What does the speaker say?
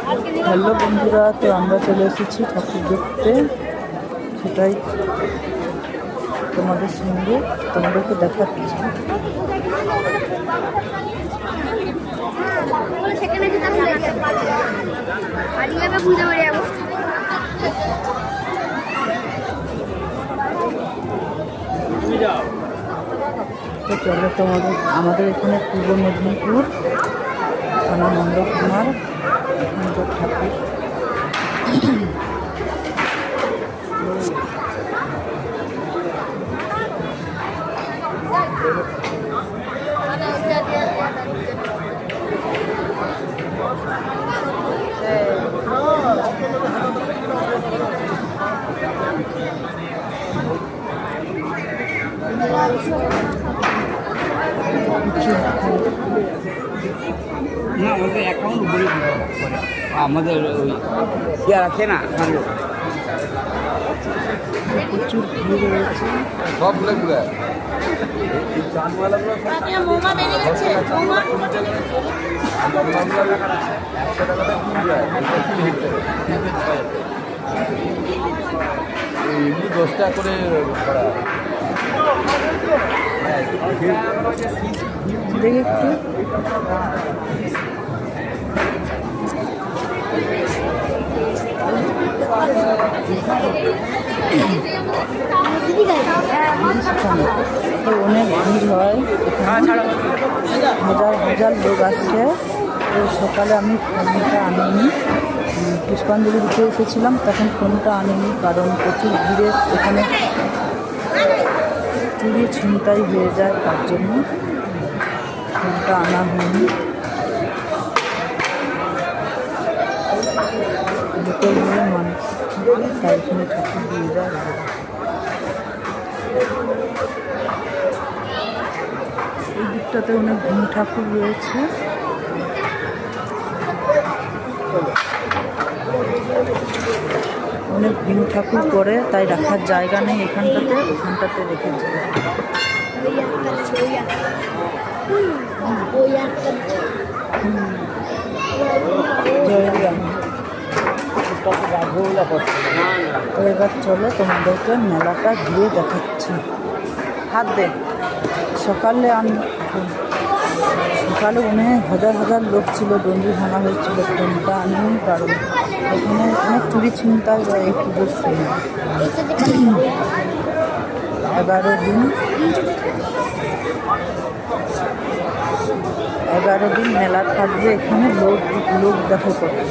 Hello বন্ধুরা, তো আমরা চলে এসেছি ঠাকুর দেখতে, সেটাই তোমাদেরকে দেখাচ্ছি। তো চলো আমাদের এখানে পূর্ব মেদিনীপুর থানা নন্দকুমার ঠাকুর। না আমাদের অ্যাকাউন্ট উপরে আমাদের ওই শেয়ার আছে না, প্রচুর ভিড় রয়েছে। সবগুলো এমনি 10 টাকা করে করা। দেখি একটু তো অনেক ভিড় হয়, হাজার হাজার লোক আসছে। তো সকালে আমি ফোনটা আনিনি, পুষ্পাঞ্জলি দিতে এসেছিলাম, তখন ফোনটা আনিনি, কারণ প্রচুর ভিড়ে এখানে চুরি ছিনতাই হয়ে যায়, তার জন্য ফোনটা আনা হয়নি। লোকের মানুষ তাই এখানে ঠাকুর দিয়ে যায়। এই দিকটাতে অনেক ভীম ঠাকুর রয়েছে। অনেক ভীম ঠাকুর পরে, তাই রাখার জায়গা নেই ওখানটাতে রেখেছে। তো এবার চলো তোমাদেরকে মেলাটা ঘুরে দেখাচ্ছি। হাত দে। সকালে অনেক হাজার হাজার লোক ছিল, দণ্ডি ভাঙা হয়েছিল, ফোনটা আনিনি, কারণ এখানে অনেক চুরি ছিনতাই হয় এই পুজোর সময়। 11 দিন মেলা থাকবে এখানে। লোক দেখো কত।